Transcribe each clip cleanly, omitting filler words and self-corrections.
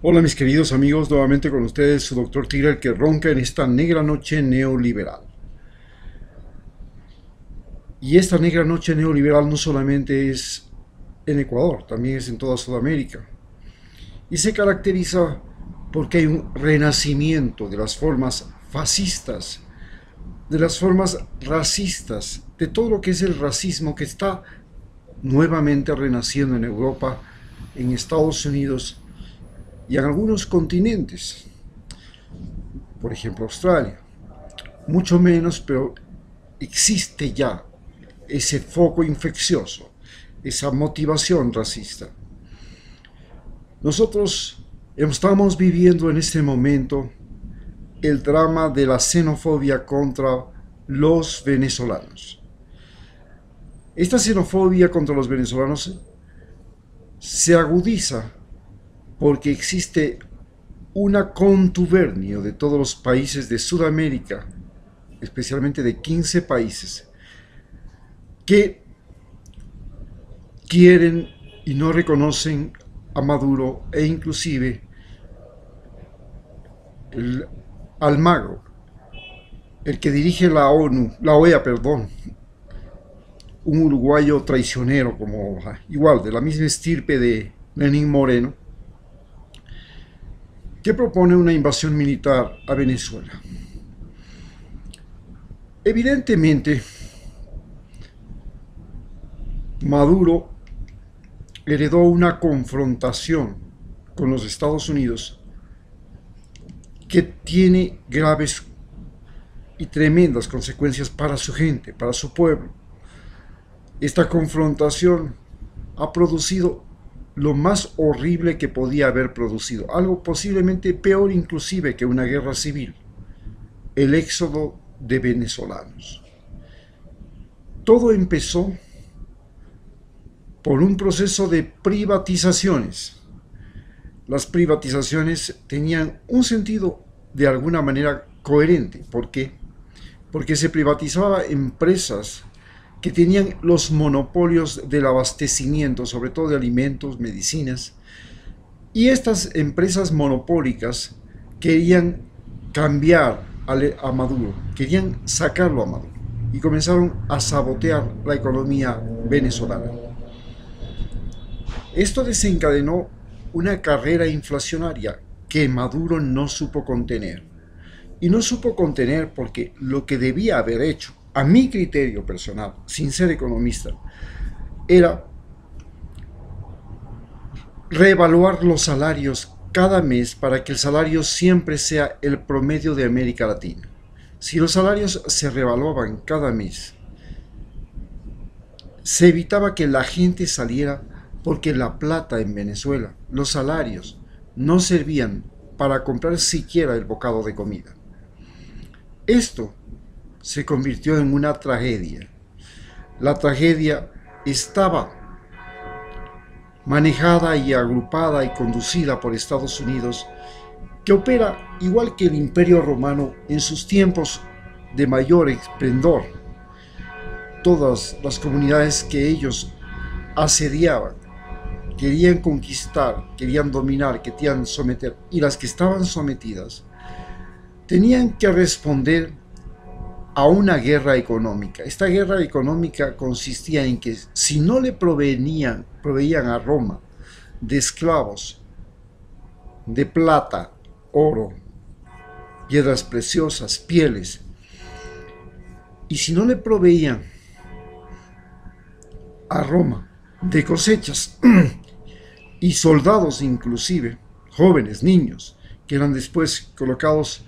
Hola mis queridos amigos, nuevamente con ustedes su doctor Tigre, el que ronca en esta negra noche neoliberal. Y esta negra noche neoliberal no solamente es en Ecuador, también es en toda Sudamérica. Y se caracteriza porque hay un renacimiento de las formas fascistas, de las formas racistas, de todo lo que es el racismo que está nuevamente renaciendo en Europa, en Estados Unidos y en algunos continentes, por ejemplo Australia. Mucho menos, pero existe ya ese foco infeccioso, esa motivación racista. Nosotros estamos viviendo en este momento el drama de la xenofobia contra los venezolanos. Esta xenofobia contra los venezolanos se agudiza porque existe una contubernio de todos los países de Sudamérica, especialmente de 15 países, que quieren y no reconocen a Maduro e inclusive el Almagro, el que dirige la ONU, la OEA, perdón, un uruguayo traicionero como igual de la misma estirpe de Lenín Moreno, que propone una invasión militar a Venezuela. Evidentemente, Maduro heredó una confrontación con los Estados Unidos que tiene graves y tremendas consecuencias para su gente, para su pueblo. Esta confrontación ha producido lo más horrible que podía haber producido, algo posiblemente peor inclusive que una guerra civil, el éxodo de venezolanos. Todo empezó por un proceso de privatizaciones. Las privatizaciones tenían un sentido de alguna manera coherente. ¿Por qué? Porque se privatizaba empresas que tenían los monopolios del abastecimiento, sobre todo de alimentos, medicinas, y estas empresas monopólicas querían cambiar a Maduro, querían sacarlo a Maduro, y comenzaron a sabotear la economía venezolana. Esto desencadenó una carrera inflacionaria que Maduro no supo contener. Y no supo contener porque lo que debía haber hecho, a mi criterio personal, sin ser economista, era reevaluar los salarios cada mes para que el salario siempre sea el promedio de América Latina. Si los salarios se reevaluaban cada mes, se evitaba que la gente saliera porque la plata en Venezuela, los salarios, no servían para comprar siquiera el bocado de comida. Esto se convirtió en una tragedia. La tragedia estaba manejada y agrupada y conducida por Estados Unidos, que opera igual que el Imperio Romano en sus tiempos de mayor esplendor. Todas las comunidades que ellos asediaban, querían conquistar, querían dominar, querían someter, y las que estaban sometidas tenían que responder a una guerra económica. Esta guerra económica consistía en que si no le proveían a Roma de esclavos, de plata, oro, piedras preciosas, pieles, y si no le proveían a Roma de cosechas y soldados inclusive, jóvenes, niños, que eran después colocados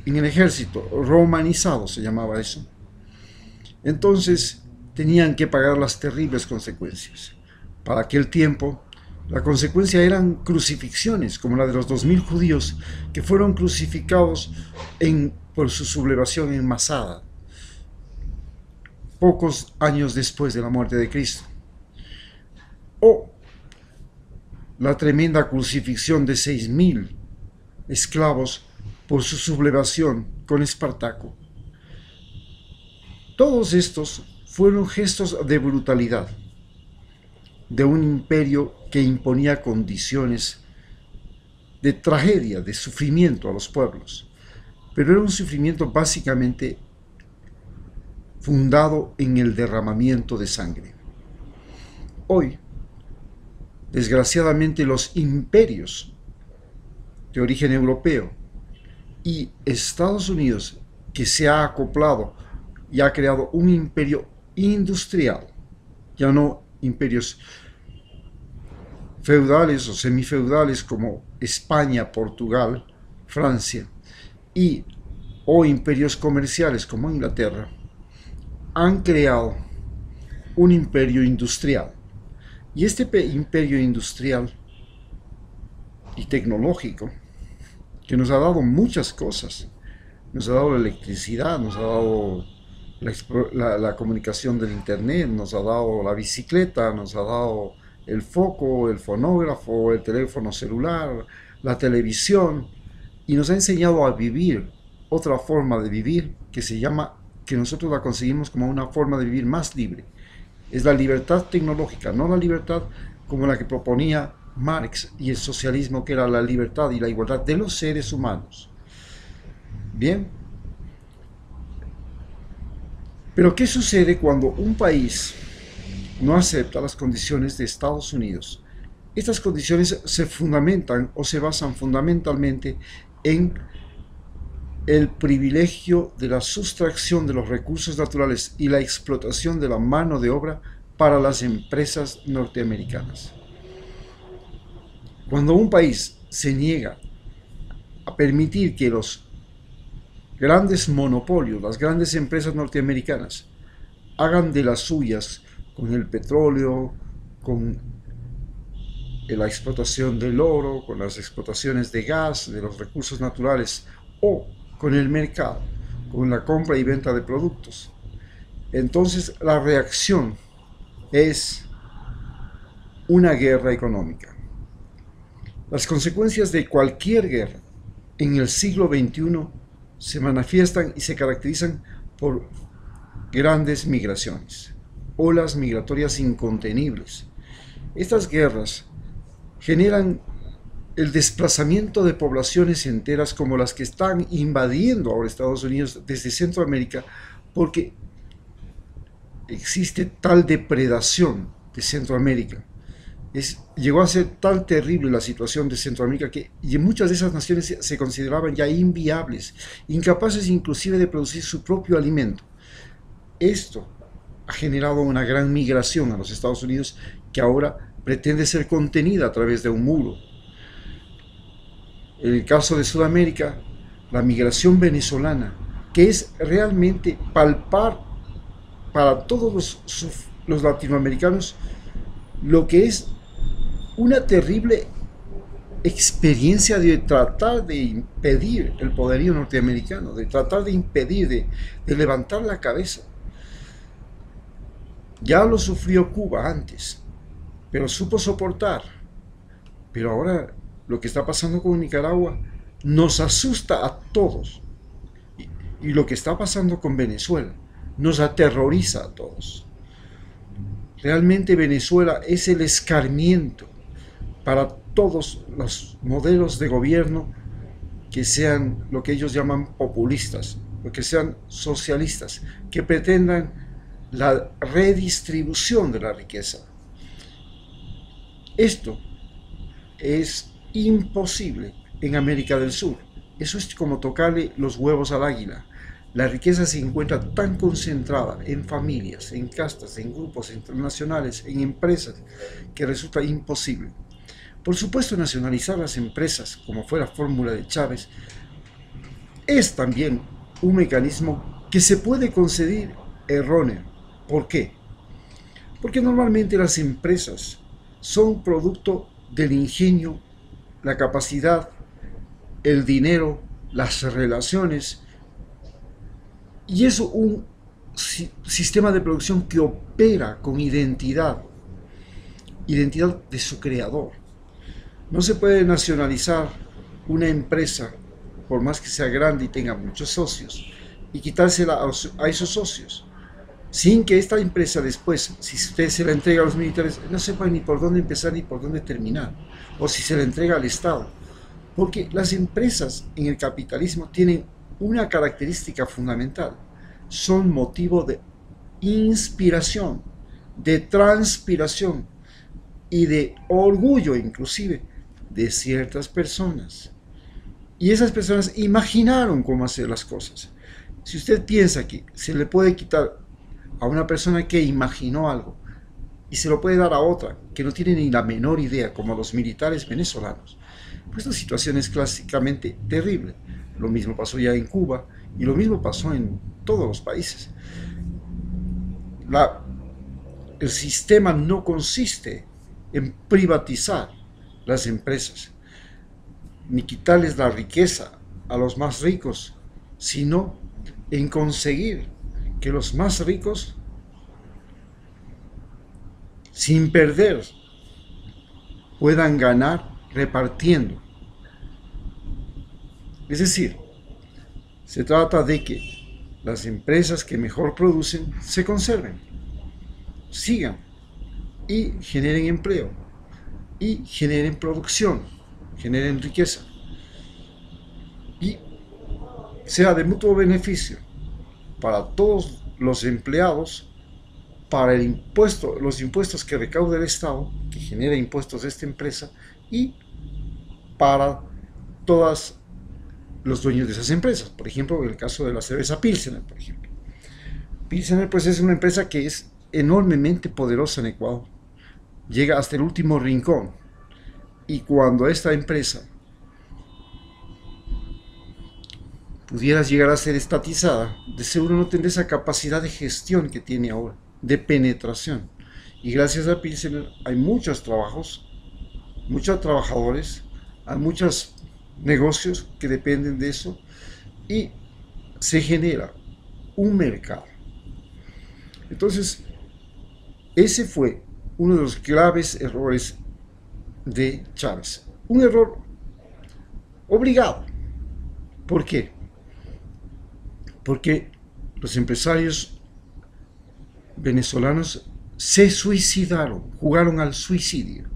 en el ejército, romanizado se llamaba eso. Entonces tenían que pagar las terribles consecuencias. Para aquel tiempo, la consecuencia eran crucifixiones, como la de los 2000 judíos que fueron crucificados por su sublevación en Masada, pocos años después de la muerte de Cristo. O la tremenda crucifixión de 6000 esclavos por su sublevación con Espartaco. Todos estos fueron gestos de brutalidad de un imperio que imponía condiciones de tragedia, de sufrimiento a los pueblos, pero era un sufrimiento básicamente fundado en el derramamiento de sangre. Hoy, desgraciadamente, los imperios de origen europeo y Estados Unidos, que se ha acoplado y ha creado un imperio industrial, ya no imperios feudales o semifeudales como España, Portugal, Francia, o imperios comerciales como Inglaterra, han creado un imperio industrial. Y este imperio industrial y tecnológico, que nos ha dado muchas cosas, nos ha dado la electricidad, nos ha dado la comunicación del internet, nos ha dado la bicicleta, nos ha dado el foco, el fonógrafo, el teléfono celular, la televisión, y nos ha enseñado a vivir otra forma de vivir que nosotros la conseguimos como una forma de vivir más libre. Es la libertad tecnológica, no la libertad como la que proponía Marx y el socialismo, que era la libertad y la igualdad de los seres humanos. Bien, pero ¿qué sucede cuando un país no acepta las condiciones de Estados Unidos? Estas condiciones se fundamentan o se basan fundamentalmente en el privilegio de la sustracción de los recursos naturales y la explotación de la mano de obra para las empresas norteamericanas. Cuando un país se niega a permitir que los grandes monopolios, las grandes empresas norteamericanas, hagan de las suyas con el petróleo, con la explotación del oro, con las explotaciones de gas, de los recursos naturales, o con el mercado, con la compra y venta de productos, entonces la reacción es una guerra económica. Las consecuencias de cualquier guerra en el siglo XXI se manifiestan y se caracterizan por grandes migraciones, olas migratorias incontenibles. Estas guerras generan el desplazamiento de poblaciones enteras como las que están invadiendo ahora Estados Unidos desde Centroamérica, porque existe tal depredación de Centroamérica. Llegó a ser tan terrible la situación de Centroamérica que muchas de esas naciones se consideraban ya inviables, incapaces inclusive de producir su propio alimento. Esto ha generado una gran migración a los Estados Unidos que ahora pretende ser contenida a través de un muro. En el caso de Sudamérica, la migración venezolana, que es realmente palpar para todos los latinoamericanos lo que es una terrible experiencia de tratar de impedir el poderío norteamericano, de tratar de impedir, de levantar la cabeza. Ya lo sufrió Cuba antes, pero supo soportar. Pero ahora lo que está pasando con Nicaragua nos asusta a todos. Y lo que está pasando con Venezuela nos aterroriza a todos. Realmente Venezuela es el escarmiento para todos los modelos de gobierno que sean lo que ellos llaman populistas, o que sean socialistas, que pretendan la redistribución de la riqueza. Esto es imposible en América del Sur. Eso es como tocarle los huevos al águila. La riqueza se encuentra tan concentrada en familias, en castas, en grupos internacionales, en empresas, que resulta imposible. Por supuesto, nacionalizar las empresas, como fue la fórmula de Chávez, es también un mecanismo que se puede considerar erróneo. ¿Por qué? Porque normalmente las empresas son producto del ingenio, la capacidad, el dinero, las relaciones, y es un sistema de producción que opera con identidad de su creador. No se puede nacionalizar una empresa, por más que sea grande y tenga muchos socios, y quitársela a esos socios, sin que esta empresa después, si usted se la entrega a los militares, no sepa ni por dónde empezar ni por dónde terminar, o si se la entrega al Estado, Porque las empresas en el capitalismo tienen una característica fundamental: son motivo de inspiración, de transpiración y de orgullo inclusive de ciertas personas. Y esas personas imaginaron cómo hacer las cosas. Si usted piensa que se le puede quitar a una persona que imaginó algo y se lo puede dar a otra que no tiene ni la menor idea, como a los militares venezolanos, pues la situación es clásicamente terrible. Lo mismo pasó ya en Cuba y lo mismo pasó en todos los países. El sistema no consiste en privatizar las empresas, ni quitarles la riqueza a los más ricos, sino en conseguir que los más ricos, sin perder, puedan ganar repartiendo. Es decir, se trata de que las empresas que mejor producen se conserven, sigan y generen empleo y generen producción, generen riqueza y sea de mutuo beneficio para todos los empleados, para el impuesto, los impuestos que recauda el Estado, que genera impuestos de esta empresa, y para todos los dueños de esas empresas. Por ejemplo, en el caso de la cerveza Pilsener, por ejemplo. Pilsener pues es una empresa que es enormemente poderosa en Ecuador, llega hasta el último rincón, y cuando esta empresa pudiera llegar a ser estatizada, de seguro no tendría esa capacidad de gestión que tiene ahora, de penetración. Y gracias a Pilsener hay muchos trabajos, muchos trabajadores, hay muchos negocios que dependen de eso, y se genera un mercado. Entonces, ese fue uno de los graves errores de Chávez. Un error obligado. ¿Por qué? Porque los empresarios venezolanos se suicidaron, jugaron al suicidio,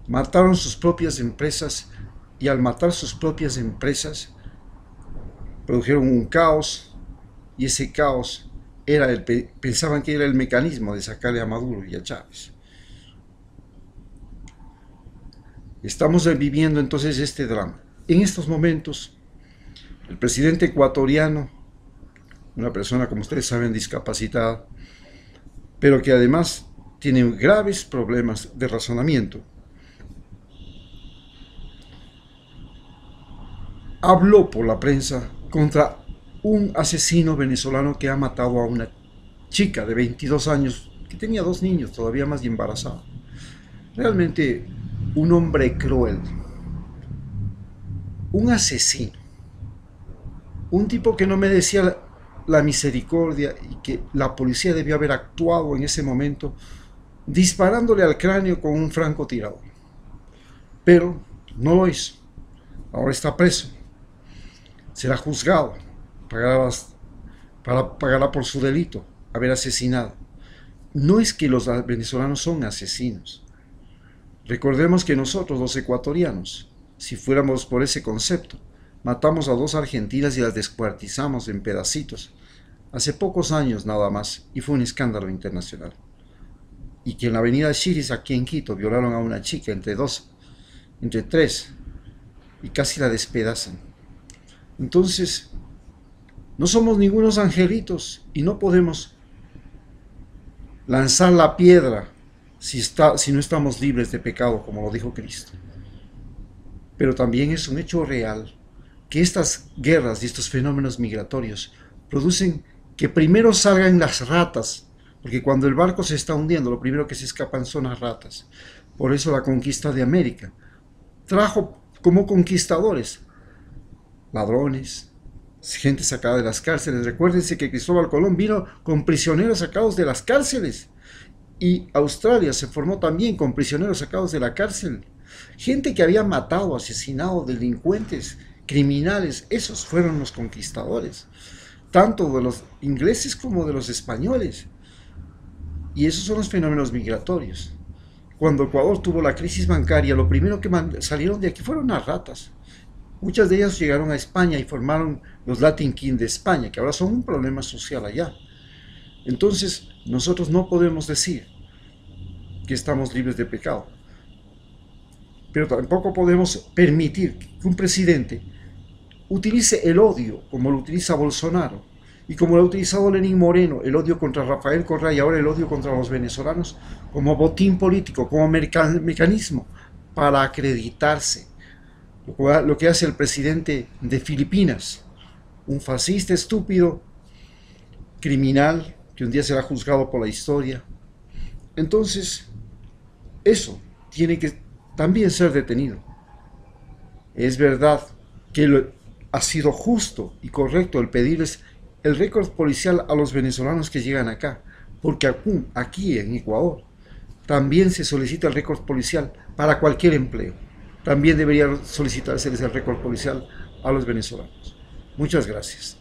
mataron sus propias empresas, y al matar sus propias empresas produjeron un caos, y ese caos pensaban que era el mecanismo de sacarle a Maduro y a Chávez. Estamos viviendo entonces este drama. En estos momentos, el presidente ecuatoriano, una persona, como ustedes saben, discapacitada, pero que además tiene graves problemas de razonamiento, habló por la prensa contra un asesino venezolano que ha matado a una chica de 22 años, que tenía 2 niños, todavía más, y embarazada. Realmente un hombre cruel, un asesino, un tipo que no merecía la misericordia, y que la policía debió haber actuado en ese momento disparándole al cráneo con un francotirador. Pero no lo hizo. Ahora está preso. Será juzgado. Pagará por su delito, haber asesinado. No es que los venezolanos son asesinos. Recordemos que nosotros, los ecuatorianos, si fuéramos por ese concepto, matamos a 2 argentinas y las descuartizamos en pedacitos hace pocos años nada más, y fue un escándalo internacional. Y que en la avenida Chiris, aquí en Quito, violaron a una chica entre 3, y casi la despedazan. Entonces, no somos ningunos angelitos, y no podemos lanzar la piedra si no estamos libres de pecado, como lo dijo Cristo. Pero también es un hecho real que estas guerras y estos fenómenos migratorios producen que primero salgan las ratas, porque cuando el barco se está hundiendo, lo primero que se escapan son las ratas. Por eso la conquista de América trajo como conquistadores ladrones, gente sacada de las cárceles. Recuérdense que Cristóbal Colón vino con prisioneros sacados de las cárceles, y Australia se formó también con prisioneros sacados de la cárcel. Gente que había matado, asesinado, delincuentes, criminales. Esos fueron los conquistadores, tanto de los ingleses como de los españoles. Y esos son los fenómenos migratorios. Cuando Ecuador tuvo la crisis bancaria, lo primero que salieron de aquí fueron las ratas. Muchas de ellas llegaron a España y formaron los Latin King de España, que ahora son un problema social allá. Entonces, nosotros no podemos decir que estamos libres de pecado, pero tampoco podemos permitir que un presidente utilice el odio como lo utiliza Bolsonaro y como lo ha utilizado Lenín Moreno, el odio contra Rafael Correa y ahora el odio contra los venezolanos, como botín político, como mecanismo para acreditarse. Lo que hace el presidente de Filipinas, un fascista estúpido, criminal, que un día será juzgado por la historia. Entonces, eso tiene que también ser detenido. Es verdad que ha sido justo y correcto el pedirles el récord policial a los venezolanos que llegan acá, porque aquí en Ecuador también se solicita el récord policial para cualquier empleo. También debería solicitárseles el récord policial a los venezolanos. Muchas gracias.